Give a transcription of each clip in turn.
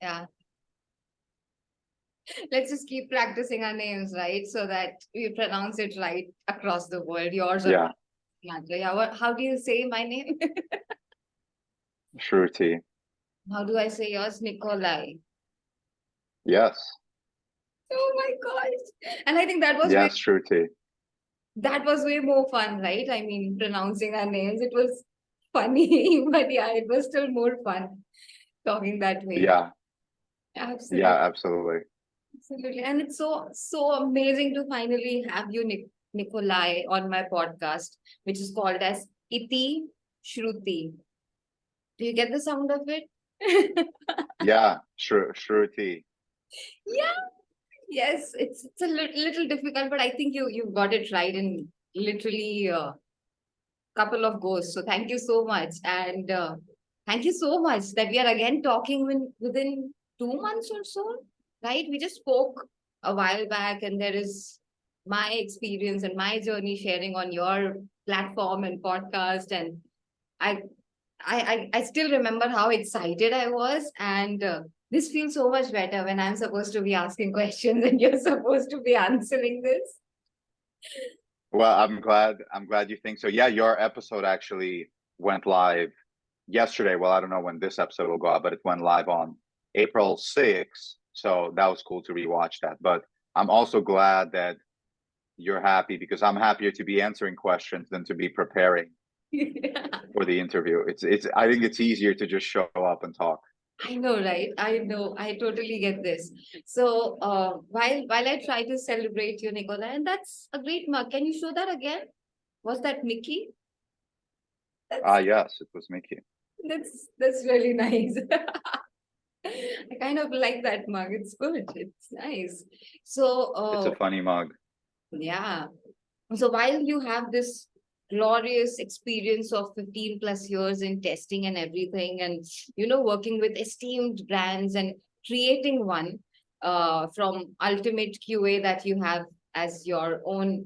Yeah. Let's just keep practicing our names, right? So that we pronounce it right across the world. Yours or Yeah, mine. Yeah. How do you say my name? Shruti. How do I say yours? Nikolay. Yes. Oh my gosh. And I think Yes, Shruti. that was way more fun, right? I mean, pronouncing our names. It was funny, but yeah, it was still more fun talking that way. Yeah, yeah, Absolutely. absolutely. Absolutely. And it's so amazing to finally have you, Nikolai, on my podcast, which is called as Iti Shruti. Do you get the sound of it? Yeah, Shruti. Yeah. Yes, it's a little difficult, but I think you got it right in literally a couple of goes. So thank you so much, and thank you so much that we are again talking within 2 months or so, right? We just spoke a while back, and there is my experience and my journey sharing on your platform and podcast, and I I still remember how excited I was, and this feels so much better when I'm supposed to be asking questions and you're supposed to be answering this. Well, I'm glad you think so. Yeah, your episode actually went live yesterday. Well, I don't know when this episode will go out, but it went live on April 6th. So that was cool to rewatch that. But I'm also glad that you're happy because I'm happier to be answering questions than to be preparing for the interview. It's I think it's easier to just show up and talk. I know, right? I know. I totally get this. So, while I try to celebrate you, Nicola, and that's a great mug. Can you show that again? Was that Mickey? Ah, That's yes, it was Mickey. that's really nice. I kind of like that mug. It's good. It's nice. So, It's a funny mug. yeah. So while you have this glorious experience of 15 plus years in testing and everything, and working with esteemed brands and creating one from ultimate QA that you have as your own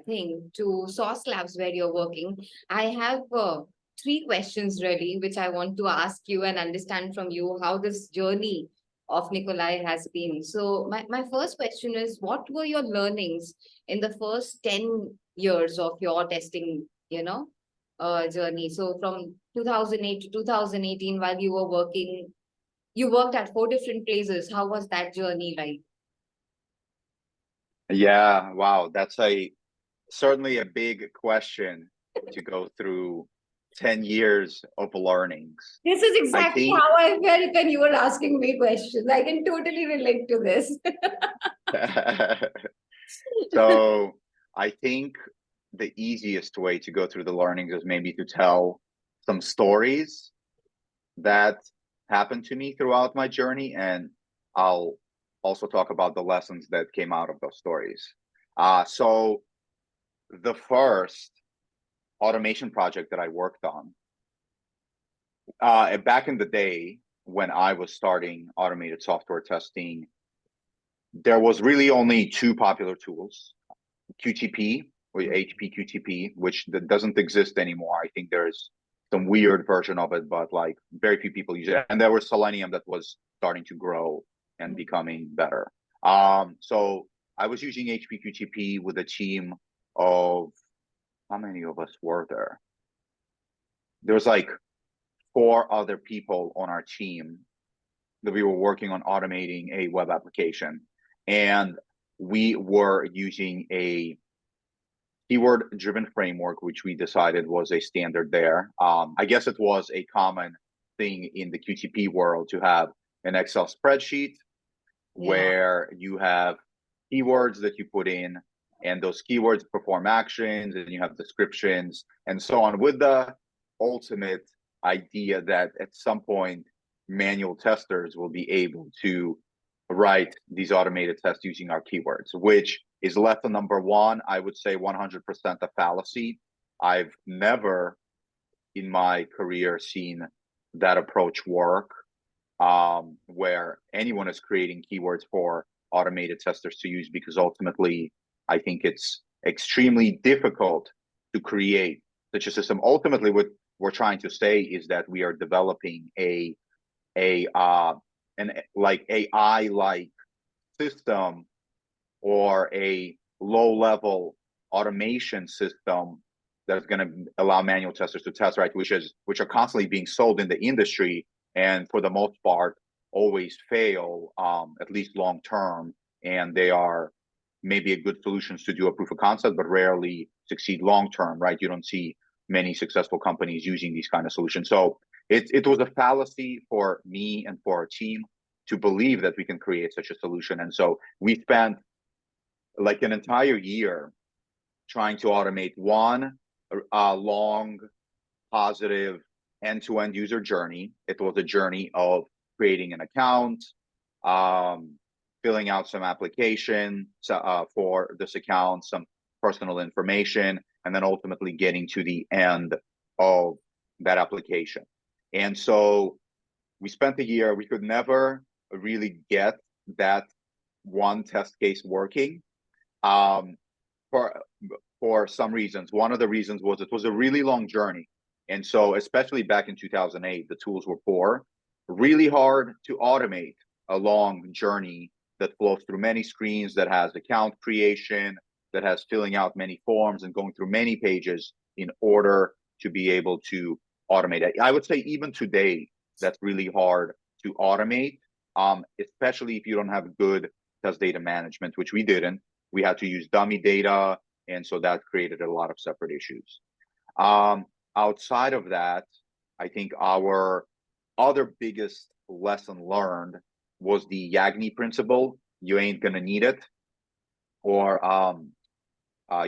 thing to SauceLabs where you're working, I have three questions really, which I want to ask you and understand from you how this journey of Nikolai has been. So my first question is, what were your learnings in the first 10 years of your testing, journey? So from 2008 to 2018, while you were working, you worked at four different places. How was that journey like? Yeah, wow, that's a certainly a big question to go through 10 years of learnings. This is I exactly think how I felt when you were asking me questions. I can totally relate to this. so I think the easiest way to go through the learnings is maybe to tell some stories that happened to me throughout my journey, and I'll also talk about the lessons that came out of those stories. So the first automation project that I worked on, back in the day when I was starting automated software testing, there was really only two popular tools: QTP or HP QTP, which doesn't exist anymore. I think there's some weird version of it, but like very few people use it. And there was Selenium that was starting to grow and becoming better. So I was using HP QTP with a team of, how many of us were there? There was like four other people on our team that we were working on automating a web application. And we were using a keyword driven framework, which we decided was a standard there. I guess it was a common thing in the QTP world to have an Excel spreadsheet Yeah. where you have keywords that you put in, and those keywords perform actions, and you have descriptions and so on, with the ultimate idea that at some point manual testers will be able to write these automated tests using our keywords, which is lesson number one. I would say 100% a fallacy. I've never in my career seen that approach work, where anyone is creating keywords for automated testers to use, because ultimately I think it's extremely difficult to create such a system. Ultimately, what we're trying to say is that we are developing a an like AI-like system or a low-level automation system that's going to allow manual testers to test, right? Which are constantly being sold in the industry, and for the most part, always fail, at least long term. And they are maybe a good solutions to do a proof of concept, but rarely succeed long term, right? You don't see many successful companies using these kind of solutions. So it was a fallacy for me and for our team to believe that we can create such a solution. And so we spent like an entire year trying to automate one long, positive end-to-end user journey. It was a journey of creating an account, filling out some application for this account, some personal information, and then ultimately getting to the end of that application. And so we spent a year, we could never really get that one test case working for some reasons. One of the reasons was it was a really long journey. And so especially back in 2008, the tools were poor, really hard to automate a long journey that flows through many screens, that has account creation, that has filling out many forms and going through many pages in order to be able to automate it. I would say even today, that's really hard to automate, especially if you don't have good test data management, which we didn't. We had to use dummy data, and so that created a lot of separate issues. Outside of that, I think our other biggest lesson learned was the Yagni principle. You ain't gonna need it, or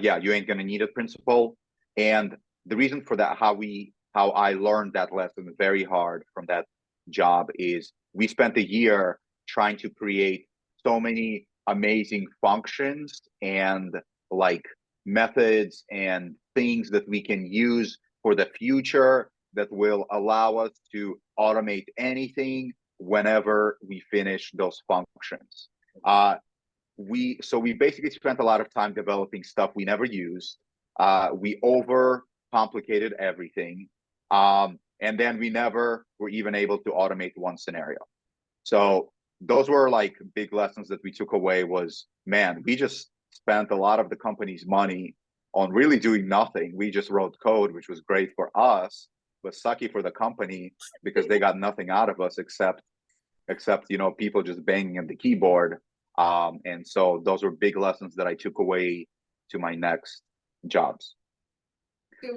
you ain't gonna need it principle. And the reason for that, how I learned that lesson very hard from that job, is we spent a year trying to create so many amazing functions and like methods and things that we can use for the future that will allow us to automate anything whenever we finish those functions. We basically spent a lot of time developing stuff we never used. We over complicated everything. And then we never were even able to automate one scenario. So those were like big lessons that we took away. Was, man, we just spent a lot of the company's money on really doing nothing. We just wrote code, which was great for us, but sucky for the company because they got nothing out of us except people just banging on the keyboard. And so those were big lessons that I took away to my next jobs.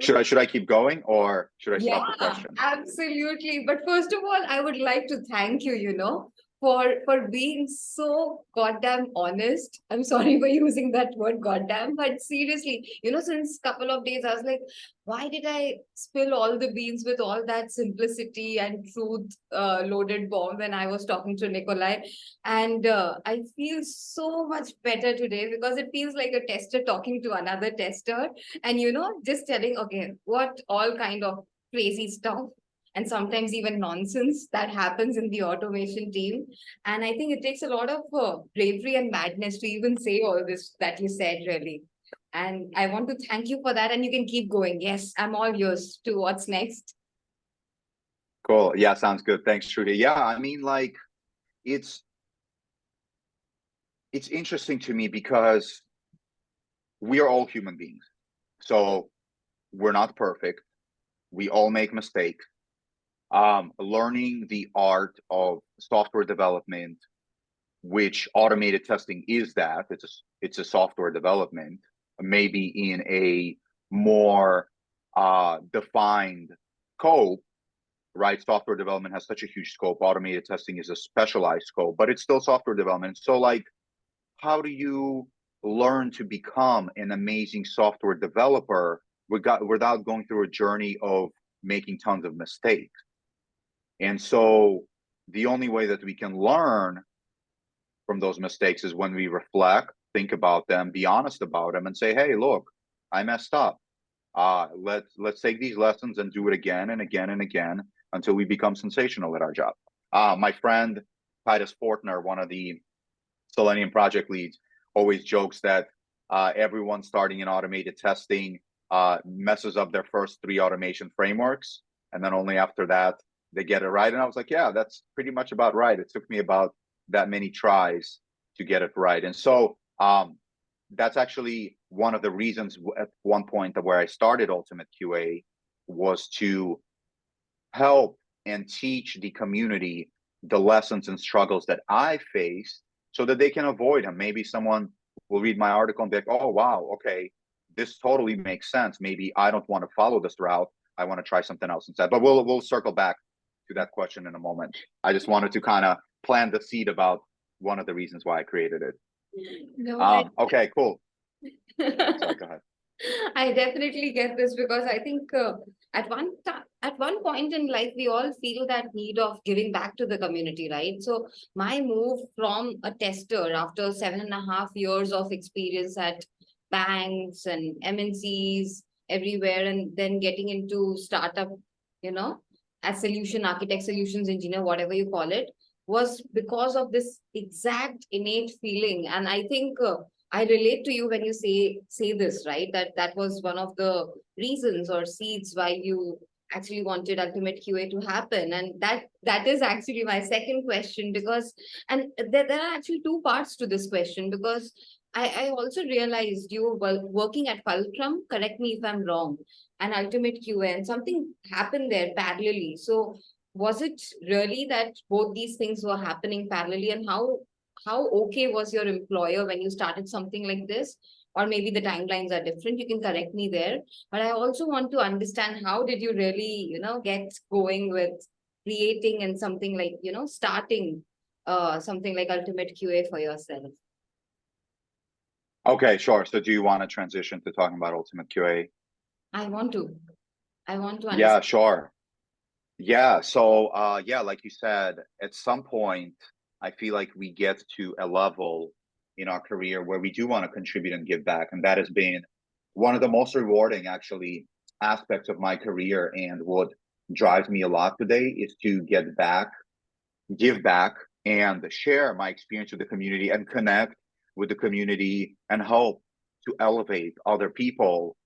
Should I keep going, or should I stop the question? Absolutely. But first of all, I would like to thank you, for being so goddamn honest. I'm sorry for using that word goddamn, but seriously, since couple of days, I was like, why did I spill all the beans with all that simplicity and truth loaded bomb when I was talking to Nikolay? And I feel so much better today because it feels like a tester talking to another tester, and just telling, okay, what all kind of crazy stuff and sometimes even nonsense that happens in the automation team. And I think it takes a lot of bravery and madness to even say all this that you said, really. And I want to thank you for that. And you can keep going. Yes, I'm all yours to what's next. Cool. Yeah, sounds good. Thanks, Shruti. Yeah, I mean, like, it's interesting to me because we are all human beings. So we're not perfect. We all make mistakes. Learning the art of software development, which automated testing is, that it's a software development, maybe in a more defined scope, right? Software development has such a huge scope. Automated testing is a specialized scope, but it's still software development. So like, how do you learn to become an amazing software developer without going through a journey of making tons of mistakes? And so the only way that we can learn from those mistakes is when we reflect, think about them, be honest about them, and say, hey, look, I messed up. Let's take these lessons and do it again and again and again until we become sensational at our job. My friend Titus Fortner, one of the Selenium project leads, always jokes that everyone starting in automated testing messes up their first 3 automation frameworks, and then only after that they get it right. And I was like, yeah, that's pretty much about right. It took me about that many tries to get it right. And so that's actually one of the reasons at one point where I started Ultimate QA was to help and teach the community the lessons and struggles that I faced so that they can avoid them. Maybe someone will read my article and be like, oh, wow, okay, this totally makes sense. Maybe I don't want to follow this route. I want to try something else instead. But we'll circle back to that question in a moment. I just wanted to kind of plant the seed about one of the reasons why I created it. No, okay, cool. Sorry, go ahead. I definitely get this because I think at one point in life we all feel that need of giving back to the community, right? So my move from a tester after 7.5 years of experience at banks and MNCs everywhere, and then getting into startup, you know, as solution architect, solutions engineer, whatever you call it, was because of this exact innate feeling. And I think I relate to you when you say this, right? That was one of the reasons or seeds why you actually wanted Ultimate QA to happen. And that is actually my second question, because and there are actually two parts to this question, because I also realized you were working at Fulcrum, correct me if I'm wrong, and Ultimate QA, and something happened there parallelly. So was it really that both these things were happening parallelly, and how okay was your employer when you started something like this? Or maybe the timelines are different, you can correct me there. But I also want to understand, how did you really, get going with creating and something like, starting something like Ultimate QA for yourself? Okay, sure. So do you want to transition to talking about Ultimate QA? I want to. I want to Yeah, understand. sure. Yeah, so yeah, like you said, at some point, I feel like we get to a level in our career where we do want to contribute and give back. And that has been one of the most rewarding, actually, aspects of my career. And what drives me a lot today is to get back, give back, and share my experience with the community and connect with the community and help to elevate other people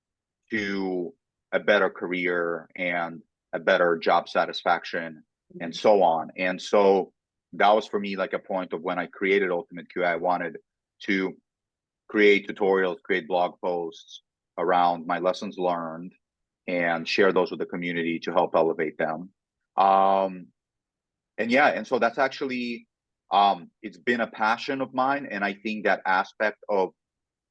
to a better career and a better job satisfaction and so on. And so that was for me like a point of when I created Ultimate QA. I wanted to create tutorials, create blog posts around my lessons learned and share those with the community to help elevate them. And yeah, and so that's actually it's been a passion of mine. And I think that aspect of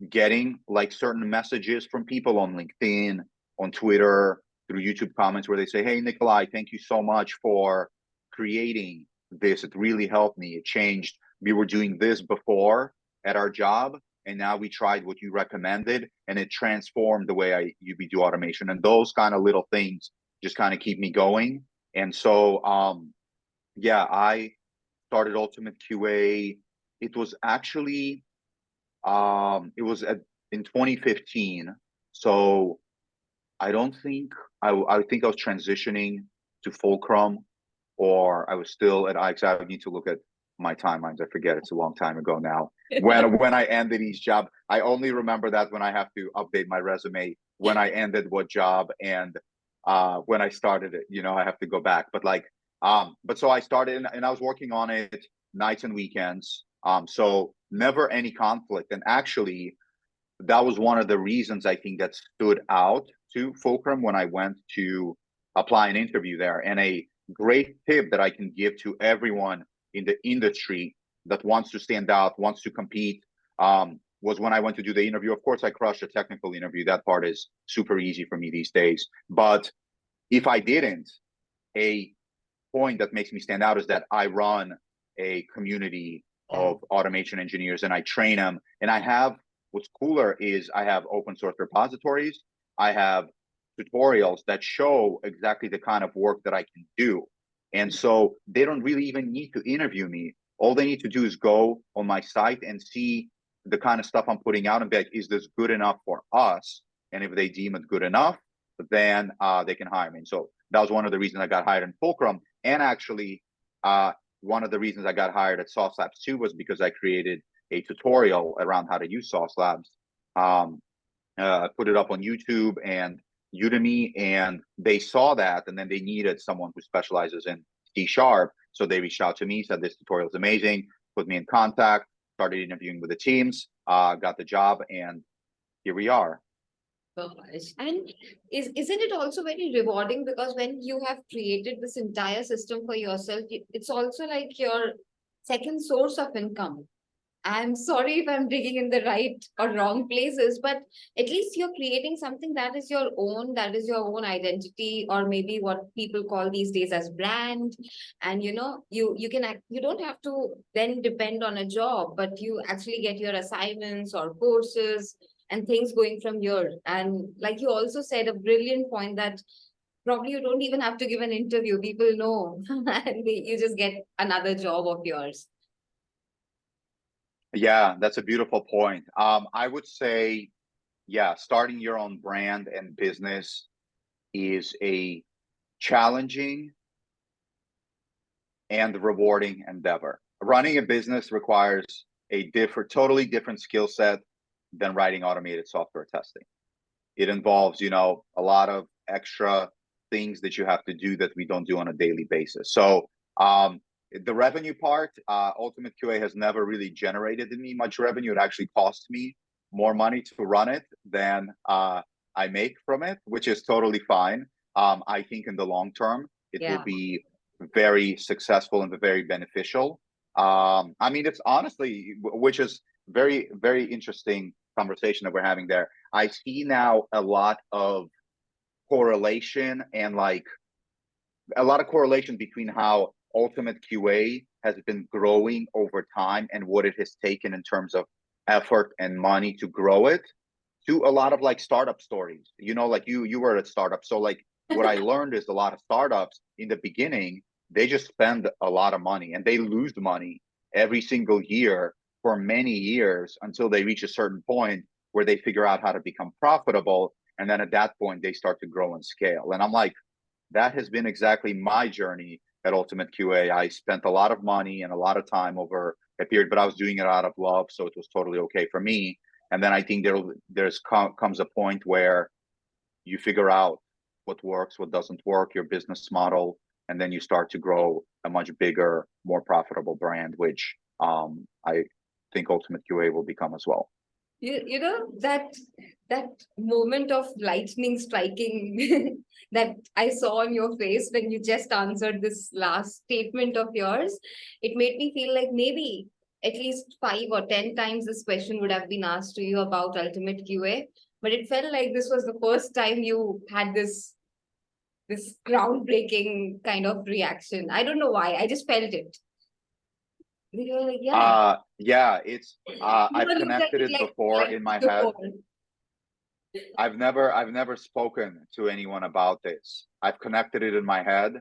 getting like certain messages from people on LinkedIn, on Twitter, through YouTube comments where they say, hey, Nikolay, thank you so much for creating this. It really helped me. It changed. We were doing this before at our job, and now we tried what you recommended, and it transformed the way we do automation. And those kind of little things just kind of keep me going. And so, yeah, I started Ultimate QA. It was actually it was in 2015. So I don't think I think I was transitioning to Fulcrum, or I was still at IX. I need to look at my timelines. I forget. It's a long time ago now. When I ended each job, I only remember that when I have to update my resume, when I ended what job, and when I started it. I have to go back. But but so I started and I was working on it nights and weekends. So never any conflict. And actually, that was one of the reasons I think that stood out to Fulcrum when I went to apply an interview there. And a great tip that I can give to everyone in the industry that wants to stand out, wants to compete, was when I went to do the interview. Of course, I crushed a technical interview. That part is super easy for me these days. But if I didn't, a point that makes me stand out is that I run a community of automation engineers and I train them. And I have, what's cooler is I have open source repositories. I have tutorials that show exactly the kind of work that I can do. And so they don't really even need to interview me. All they need to do is go on my site and see the kind of stuff I'm putting out and be like, is this good enough for us? And if they deem it good enough, then they can hire me. And so that was one of the reasons I got hired in Fulcrum. And actually, one of the reasons I got hired at SauceLabs too was because I created a tutorial around how to use SauceLabs. I put it up on YouTube, and Udemy, and they saw that, and then they needed someone who specializes in C#. So they reached out to me, said this tutorial is amazing, put me in contact, started interviewing with the teams, got the job, and here we are. Gosh. And isn't it also very rewarding, because when you have created this entire system for yourself, it's also like your second source of income. I'm sorry if I'm digging in the right or wrong places, but at least you're creating something that is your own, that is your own identity, or maybe what people call these days as brand. And you can you don't have to then depend on a job, but you actually get your assignments or courses and things going from here. And like you also said, a brilliant point, that probably you don't even have to give an interview. People know, and you just get another job of yours. Yeah, that's a beautiful point. I would say, yeah, starting your own brand and business is a challenging and rewarding endeavor. Running a business requires a totally different skill set than writing automated software testing. It involves, a lot of extra things that you have to do that we don't do on a daily basis. So the revenue part, Ultimate QA has never really generated me much revenue. It actually costs me more money to run it than I make from it, which is totally fine. I think in the long term, it will be very successful and very beneficial. I mean, it's honestly, which is very, very interesting conversation that we're having there. I see now a lot of correlation, and like a lot of correlation between how Ultimate QA has been growing over time and what it has taken in terms of effort and money to grow it, to a lot of like startup stories. Like you were at a startup. So like what I learned is a lot of startups in the beginning, they just spend a lot of money and they lose money every single year for many years until they reach a certain point where they figure out how to become profitable. And then at that point, they start to grow and scale. And I'm like, that has been exactly my journey at Ultimate QA. I spent a lot of money and a lot of time over a period, but I was doing it out of love. So it was totally okay for me. And then I think comes a point where you figure out what works, what doesn't work, your business model, and then you start to grow a much bigger, more profitable brand, which I think Ultimate QA will become as well. You know that moment of lightning striking that I saw on your face when you just answered this last statement of yours, it made me feel like maybe at least 5 or 10 times this question would have been asked to you about Ultimate QA, but it felt like this was the first time you had this groundbreaking kind of reaction. I don't know why. I just felt it. Yeah. It's I've connected it before in my head. I've never spoken to anyone about this. I've connected it in my head,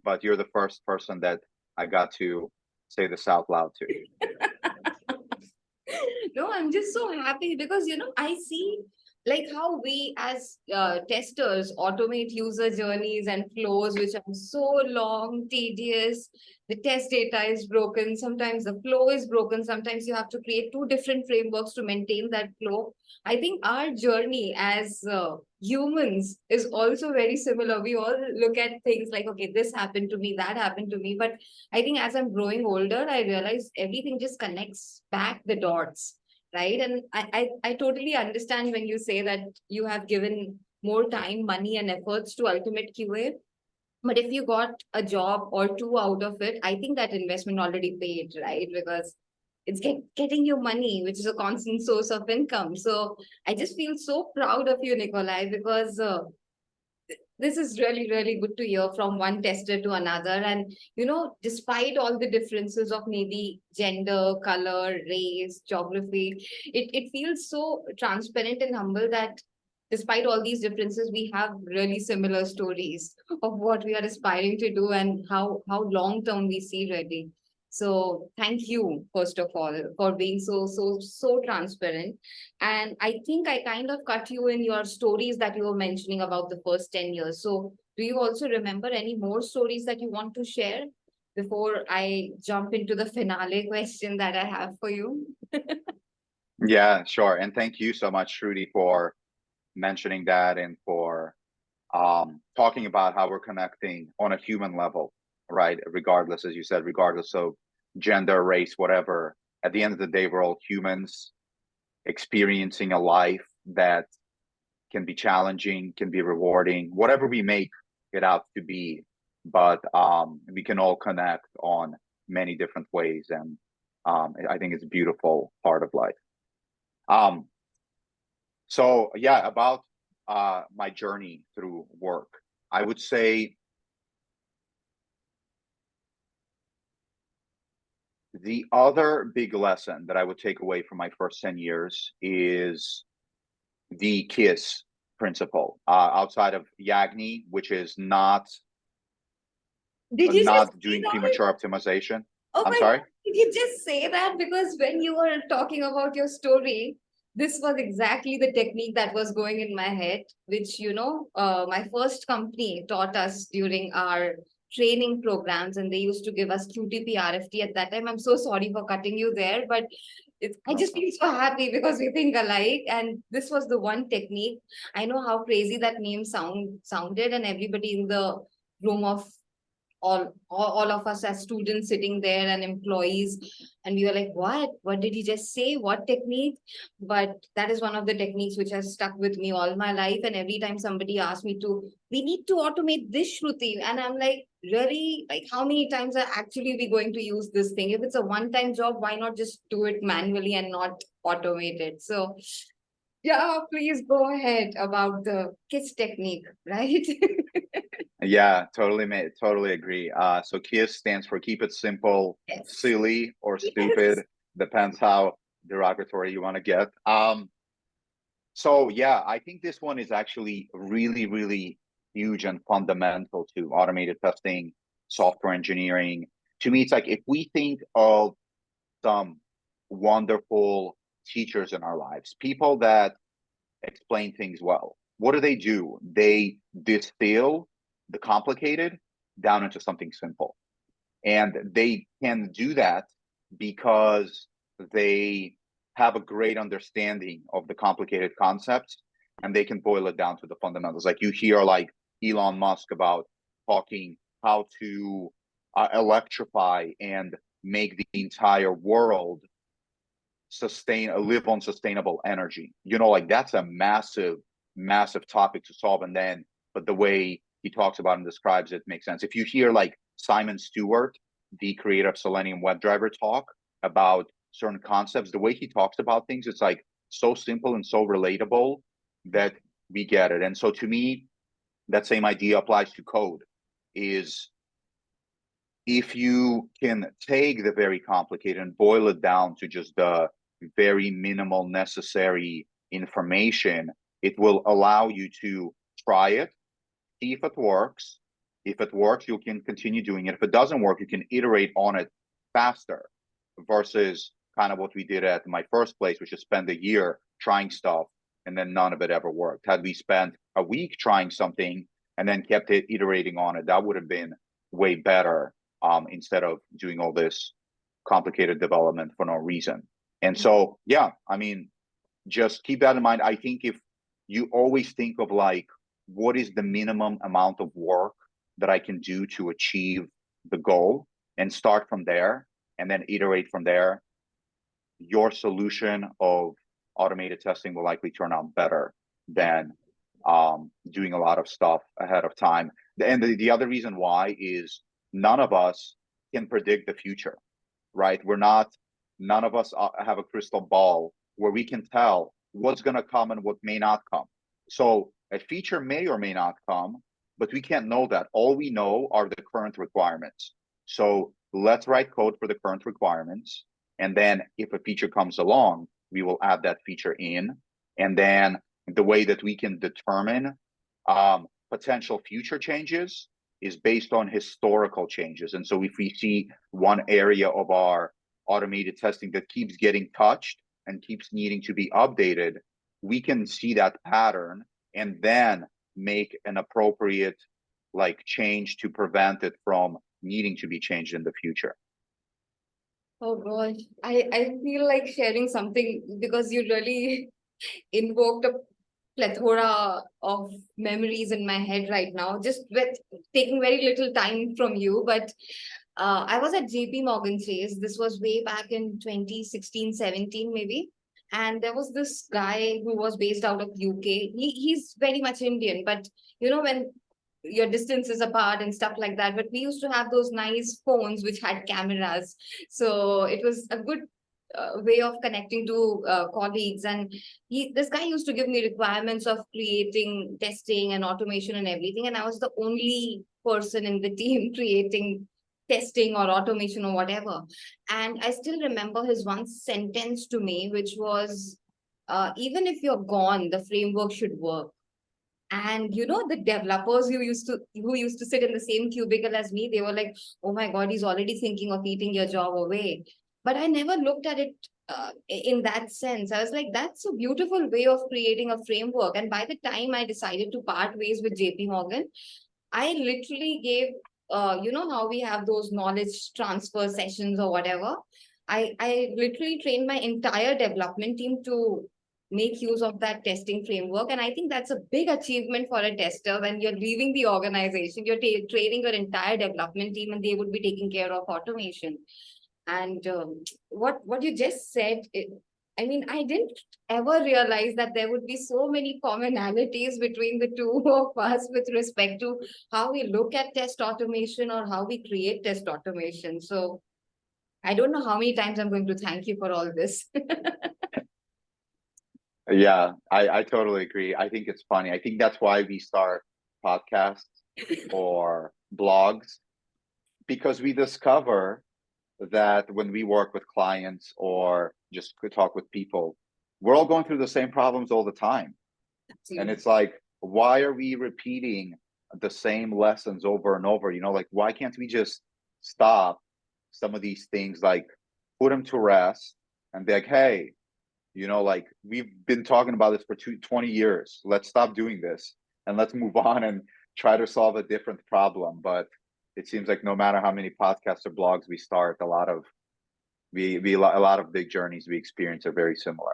but you're the first person that I got to say this out loud to. No, I'm just so happy because I see like how we as testers automate user journeys and flows which are so long, tedious. The test data is broken, sometimes the flow is broken, sometimes you have to create 2 different frameworks to maintain that flow. I think our journey as humans is also very similar. We all look at things like, okay, this happened to me, that happened to me, but I think as I'm growing older, I realize everything just connects back the dots. Right. And I totally understand when you say that you have given more time, money, and efforts to Ultimate QA. But if you got a job or 2 out of it, I think that investment already paid, right? Because it's getting you money, which is a constant source of income. So I just feel so proud of you, Nikolay, because this is really, really good to hear from one tester to another. And, despite all the differences of maybe gender, color, race, geography, it feels so transparent and humble that despite all these differences, we have really similar stories of what we are aspiring to do and how long term we see really. So thank you, first of all, for being so transparent. And I think I kind of cut you in your stories that you were mentioning about the first 10 years. So do you also remember any more stories that you want to share before I jump into the finale question that I have for you? Yeah, sure. And thank you so much, Shruti, for mentioning that and for talking about how we're connecting on a human level, right? Regardless, as you said, regardless of gender, race, whatever. At the end of the day, we're all humans experiencing a life that can be challenging, can be rewarding, whatever we make it out to be. But we can all connect on many different ways, and I think it's a beautiful part of life. So yeah, about my journey through work, I would say the other big lesson that I would take away from my first 10 years is the KISS principle, outside of Yagni, which is not Did you just say doing that? premature optimization. Oh I'm my sorry. God, did you just say that? Because when you were talking about your story, this was exactly the technique that was going in my head, which, my first company taught us during our training programs, and they used to give us QTP RFT at that time. I'm so sorry for cutting you there, but I No just problem. feel so happy because we think alike. And this was the one technique. I know how crazy that name sounded, and everybody in the room of all of us as students sitting there and employees, and we were like, what did he just say, what technique? But that is one of the techniques which has stuck with me all my life, and every time somebody asks me to, we need to automate this, Shruti, and I'm like, really, like, how many times are actually we going to use this thing? If it's a one-time job, why not just do it manually and not automate it? So yeah, please go ahead about the kiss technique, right? Yeah, totally agree. So KISS stands for keep it simple, Yes. silly, or Yes. stupid, depends how derogatory you want to get. So yeah, I think this one is actually really, really huge and fundamental to automated testing, software engineering. To me, it's like if we think of some wonderful teachers in our lives, people that explain things well, what do? They distill the complicated down into something simple. And they can do that because they have a great understanding of the complicated concepts, and they can boil it down to the fundamentals. Like you hear like Elon Musk about talking how to electrify and make the entire world live on sustainable energy. Like that's a massive topic to solve. And then, but the way he talks about and describes it makes sense. If you hear like Simon Stewart, the creator of Selenium WebDriver, talk about certain concepts, the way he talks about things, it's like so simple and so relatable that we get it. And so to me, that same idea applies to code. Is if you can take the very complicated and boil it down to just the very minimal necessary information, it will allow you to try it, see if it works. If it works, you can continue doing it. If it doesn't work, you can iterate on it faster versus kind of what we did at my first place, which is spend a year trying stuff and then none of it ever worked. Had we spent a week trying something and then kept it iterating on it, that would have been way better, instead of doing all this complicated development for no reason. And so, yeah, I mean, just keep that in mind. I think if you always think of like, what is the minimum amount of work that I can do to achieve the goal, and start from there and then iterate from there, your solution of automated testing will likely turn out better than doing a lot of stuff ahead of time. And the other reason why is none of us can predict the future, right? None of us have a crystal ball where we can tell what's going to come and what may not come. So a feature may or may not come, but we can't know that. All we know are the current requirements. So let's write code for the current requirements. And then if a feature comes along, we will add that feature in. And then the way that we can determine potential future changes is based on historical changes. And so if we see one area of our automated testing that keeps getting touched and keeps needing to be updated, we can see that pattern and then make an appropriate like change to prevent it from needing to be changed in the future. Oh gosh, I feel like sharing something because you really invoked a plethora of memories in my head right now, just with taking very little time from you. But I was at JP Morgan Chase. This was way back in 2016, 17, maybe. And there was this guy who was based out of UK. He's very much Indian, but when your distance is apart and stuff like that. But we used to have those nice phones which had cameras. So it was a good way of connecting to colleagues. And this guy used to give me requirements of creating testing and automation and everything. And I was the only person in the team creating testing or automation or whatever. And I still remember his one sentence to me, which was, even if you're gone, the framework should work. And the developers who used to sit in the same cubicle as me, they were like, oh my God, he's already thinking of eating your job away. But I never looked at it in that sense. I was like, that's a beautiful way of creating a framework. And by the time I decided to part ways with JP Morgan, I literally gave, how we have those knowledge transfer sessions or whatever. I literally trained my entire development team to make use of that testing framework. And I think that's a big achievement for a tester. When you're leaving the organization, you're training your entire development team and they would be taking care of automation. And what you just said, I mean, I didn't ever realize that there would be so many commonalities between the two of us with respect to how we look at test automation or how we create test automation. So I don't know how many times I'm going to thank you for all this. Yeah, I totally agree. I think it's funny. I think that's why we start podcasts or blogs, because we discover that when we work with clients or just could talk with people, we're all going through the same problems all the time. And it's like, why are we repeating the same lessons over and over? Like, why can't we just stop some of these things, like put them to rest and be like, hey, like, we've been talking about this for 20 years. Let's stop doing this and let's move on and try to solve a different problem. But it seems like no matter how many podcasts or blogs we start, a lot of big journeys we experience are very similar.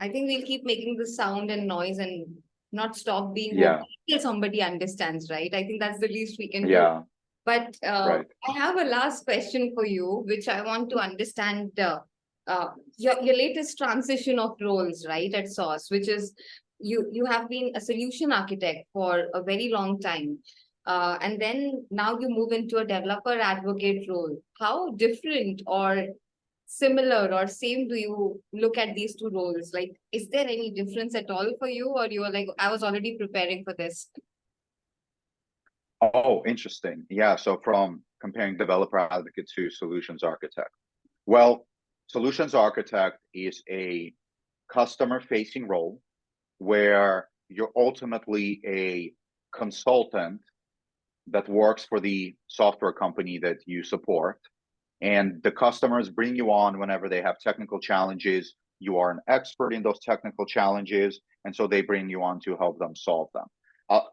I think we'll keep making the sound and noise and not stop being Yeah. vocal till somebody understands, right? I think that's the least we can do. Yeah. But Right. I have a last question for you, which I want to understand your latest transition of roles, right, at Sauce, which is you have been a solution architect for a very long time. And then now you move into a developer advocate role. How different or similar or same do you look at these two roles? Like, is there any difference at all for you, or you are like, I was already preparing for this? Oh, interesting. Yeah. So from comparing developer advocate to solutions architect. Well, solutions architect is a customer facing role where you're ultimately a consultant that works for the software company that you support. And the customers bring you on whenever they have technical challenges. You are an expert in those technical challenges. And so they bring you on to help them solve them.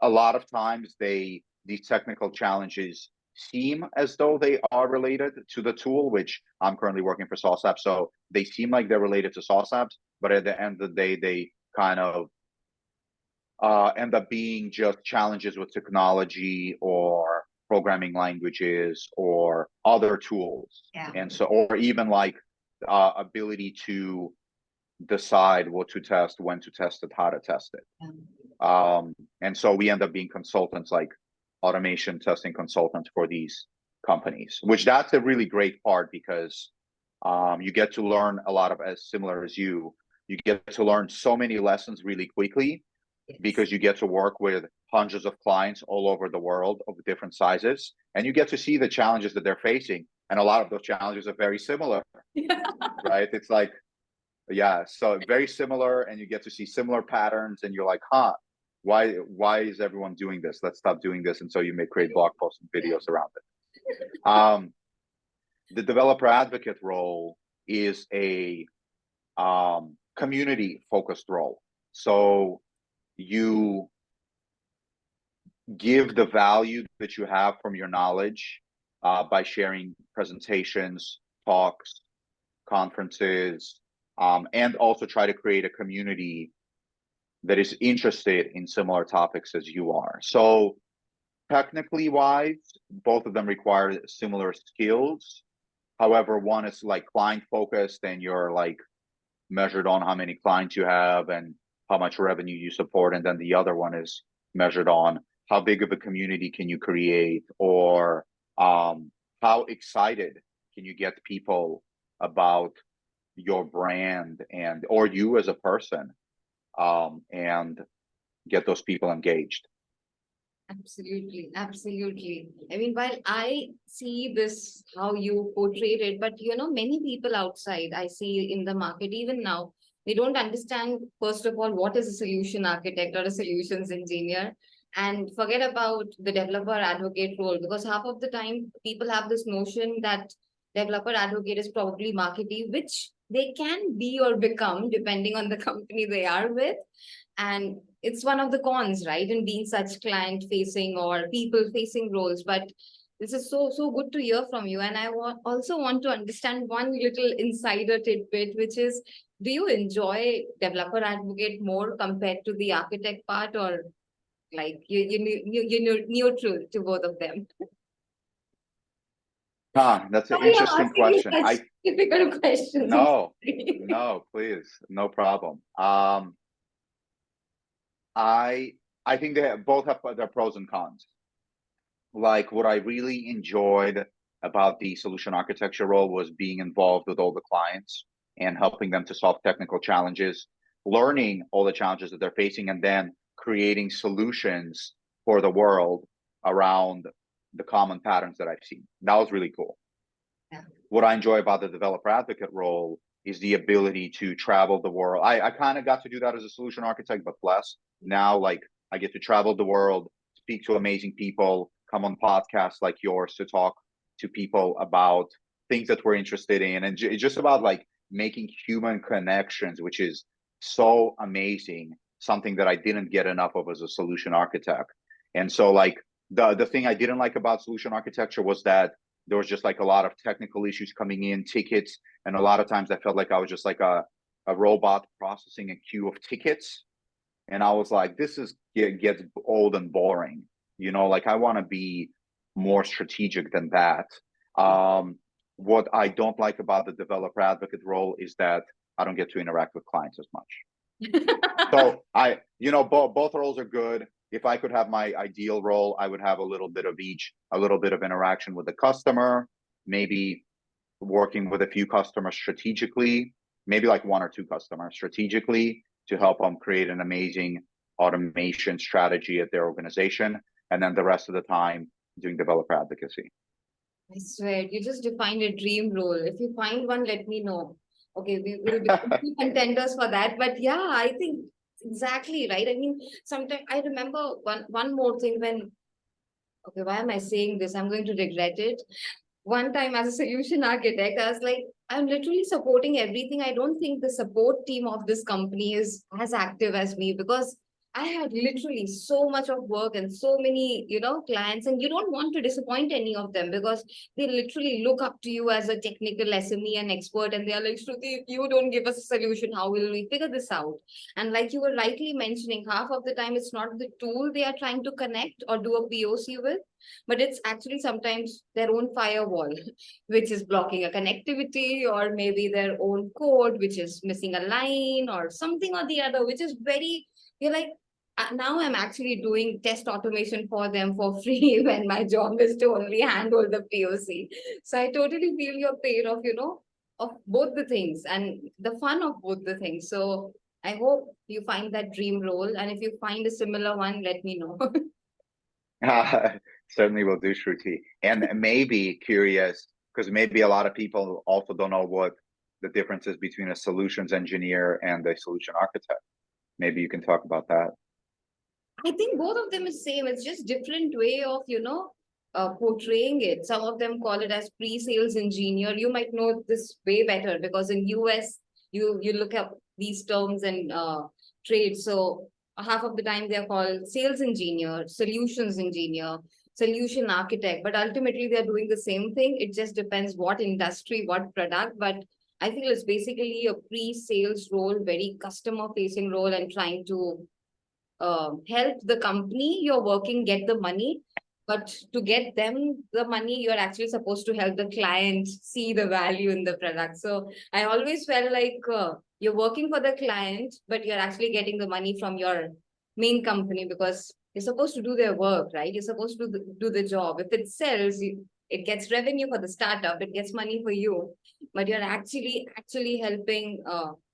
A lot of times these technical challenges seem as though they are related to the tool, which I'm currently working for SauceLabs. So they seem like they're related to SauceLabs, but at the end of the day, they kind of end up being just challenges with technology or programming languages or other tools. Yeah. And so, or even like ability to decide what to test, when to test it, how to test it. Yeah. And so we end up being consultants, like automation testing consultants for these companies, which that's a really great part, because you get to learn a lot of, as similar as you get to learn so many lessons really quickly, because you get to work with hundreds of clients all over the world of different sizes, and you get to see the challenges that they're facing. And a lot of those challenges are very similar, right? It's like, yeah, so very similar, and you get to see similar patterns, and you're like, huh, why is everyone doing this? Let's stop doing this. And so you may create blog posts and videos around it. The developer advocate role is a community focused role. So you give the value that you have from your knowledge by sharing presentations, talks, conferences, and also try to create a community that is interested in similar topics as you are. So technically wise, both of them require similar skills. However, one is like client focused and you're like measured on how many clients you have and how much revenue you support. And then the other one is measured on how big of a community can you create, or how excited can you get people about your brand and or you as a person, and get those people engaged. Absolutely, absolutely. I mean, while I see this, how you portrayed it, but many people outside I see in the market, even now, they don't understand, first of all, what is a solution architect or a solutions engineer, and forget about the developer advocate role, because half of the time people have this notion that developer advocate is probably marketing, which they can be or become depending on the company they are with. And it's one of the cons, right, in being such client facing or people facing roles. But this is so good to hear from you. And I also want to understand one little insider tidbit, which is, do you enjoy developer advocate more compared to the architect part, or like you're neutral to both of them? That's an Sorry, I'm interesting asking you question. such difficult questions. I'm No, sorry. no, please, no problem. I think they both have their pros and cons. Like what I really enjoyed about the solution architecture role was being involved with all the clients and helping them to solve technical challenges, learning all the challenges that they're facing, and then creating solutions for the world around the common patterns that I've seen. That was really cool. Yeah. What I enjoy about the developer advocate role is the ability to travel the world. I kind of got to do that as a solution architect, but less. Now, like I get to travel the world, speak to amazing people, come on podcasts like yours to talk to people about things that we're interested in, and it's just about like making human connections, which is so amazing. Something that I didn't get enough of as a solution architect. And so like the thing I didn't like about solution architecture was that there was just like a lot of technical issues coming in, tickets, and a lot of times I felt like I was just like a robot processing a queue of tickets. And I was like, this is gets old and boring. Like I want to be more strategic than that. What I don't like about the developer advocate role is that I don't get to interact with clients as much. So both roles are good. If I could have my ideal role, I would have a little bit of each, a little bit of interaction with the customer, maybe working with a few customers strategically, maybe like one or two customers strategically to help them create an amazing automation strategy at their organization. And then the rest of the time doing developer advocacy. I swear, you just defined a dream role. If you find one, let me know. Okay, we will be contenders for that. But yeah, I think exactly right. I mean, sometimes I remember one more thing when, okay, why am I saying this? I'm going to regret it. One time as a solution architect, I was like, I'm literally supporting everything. I don't think the support team of this company is as active as me, because I had literally so much of work and so many, clients, and you don't want to disappoint any of them, because they literally look up to you as a technical SME and expert, and they are like, Shruti, if you don't give us a solution, how will we figure this out? And like you were rightly mentioning, half of the time it's not the tool they are trying to connect or do a POC with, but it's actually sometimes their own firewall, which is blocking a connectivity, or maybe their own code, which is missing a line or something or the other, which is very, you're like, now I'm actually doing test automation for them for free when my job is to only handle the POC. So I totally feel your pain of, of both the things and the fun of both the things. So I hope you find that dream role. And if you find a similar one, let me know. Certainly will do, Shruti. And maybe curious, because maybe a lot of people also don't know what the difference is between a solutions engineer and a solution architect. Maybe you can talk about that. I think both of them is same. It's just different way of, portraying it. Some of them call it as pre-sales engineer. You might know this way better, because in US, you look up these terms and trades. So half of the time they're called sales engineer, solutions engineer, solution architect. But ultimately they're doing the same thing. It just depends what industry, what product. But I feel it's basically a pre-sales role, very customer-facing role, and trying to help the company you're working get the money. But to get them the money, you're actually supposed to help the client see the value in the product. So I always felt like you're working for the client, but you're actually getting the money from your main company because you're supposed to do their work, right? You're supposed to do the job. If it sells, it gets revenue for the startup, it gets money for you, but you're actually helping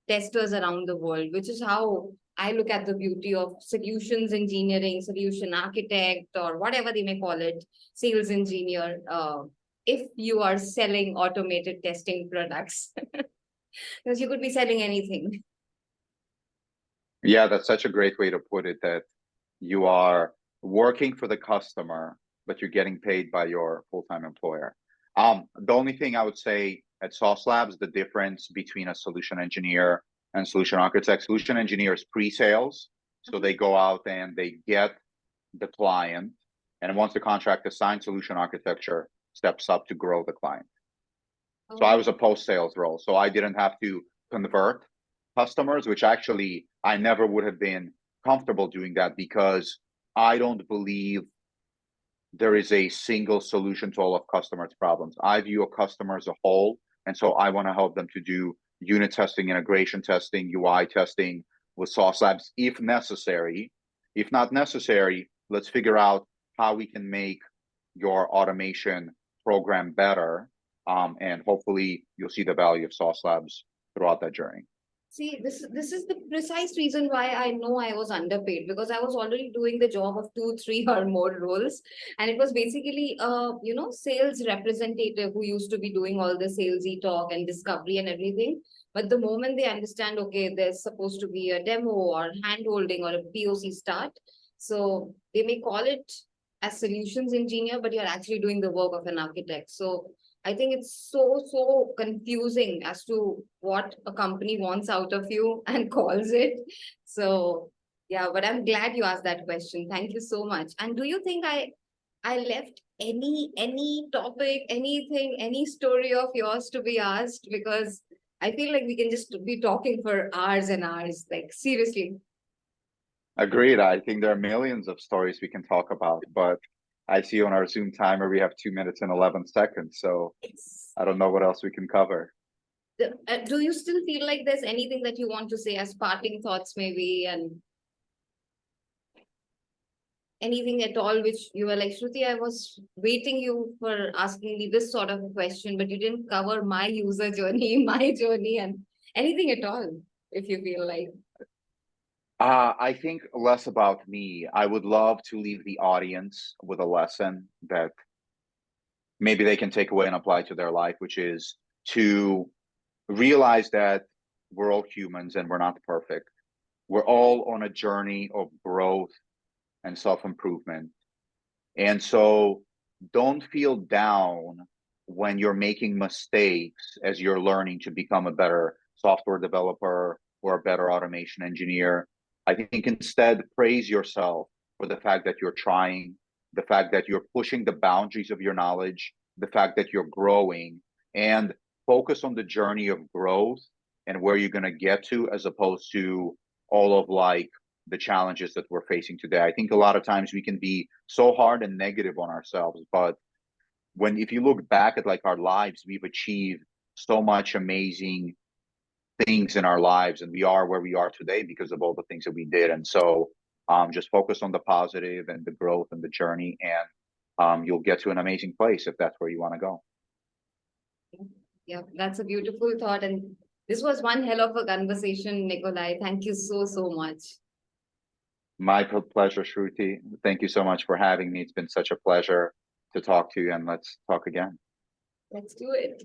testers around the world, which is how I look at the beauty of solutions engineering, solution architect, or whatever they may call it, sales engineer. If you are selling automated testing products, because you could be selling anything. Yeah, that's such a great way to put it, that you are working for the customer, but you're getting paid by your full-time employer. The only thing I would say at SauceLabs, the difference between a solution engineer and solution architect, solution engineer is pre-sales. So they go out and they get the client. And once the contract is signed, solution architecture steps up to grow the client. So I was a post-sales role. So I didn't have to convert customers, which actually I never would have been comfortable doing that because I don't believe there is a single solution to all of customers' problems. I view a customer as a whole. And so I want to help them to do unit testing, integration testing, UI testing with SauceLabs if necessary. If not necessary, let's figure out how we can make your automation program better. And hopefully you'll see the value of SauceLabs throughout that journey. See, this is the precise reason why I know I was underpaid, because I was already doing the job of 2, 3 or more roles, and it was basically sales representative who used to be doing all the salesy talk and discovery and everything. But the moment they understand, okay, there's supposed to be a demo or hand holding or a POC start, so they may call it as solutions engineer, but you're actually doing the work of an architect. So I think it's so confusing as to what a company wants out of you and calls it. So yeah, but I'm glad you asked that question. Thank you so much. And do you think I left any topic, anything, any story of yours to be asked? Because I feel like we can just be talking for hours and hours, like seriously. Agreed. I think there are millions of stories we can talk about, but I see on our Zoom timer we have 2 minutes and 11 seconds. So I don't know what else we can cover. Do you still feel like there's anything that you want to say as parting thoughts, maybe, and anything at all which you were like, Shruti, I was waiting you for asking me this sort of a question, but you didn't cover my user journey, my journey, and anything at all, if you feel like. I think less about me. I would love to leave the audience with a lesson that maybe they can take away and apply to their life, which is to realize that we're all humans and we're not perfect. We're all on a journey of growth and self-improvement. And so don't feel down when you're making mistakes as you're learning to become a better software developer or a better automation engineer. I think instead praise yourself for the fact that you're trying, the fact that you're pushing the boundaries of your knowledge, the fact that you're growing, and focus on the journey of growth and where you're going to get to, as opposed to all of like the challenges that we're facing today. I think a lot of times we can be so hard and negative on ourselves, but if you look back at like our lives, we've achieved so much amazing things in our lives, and we are where we are today because of all the things that we did. And so just focus on the positive and the growth and the journey, and you'll get to an amazing place if that's where you want to go. Yeah, that's a beautiful thought. And this was one hell of a conversation, Nikolay. Thank you so much. My pleasure, Shruti. Thank you so much for having me. It's been such a pleasure to talk to you, and let's talk again. Let's do it.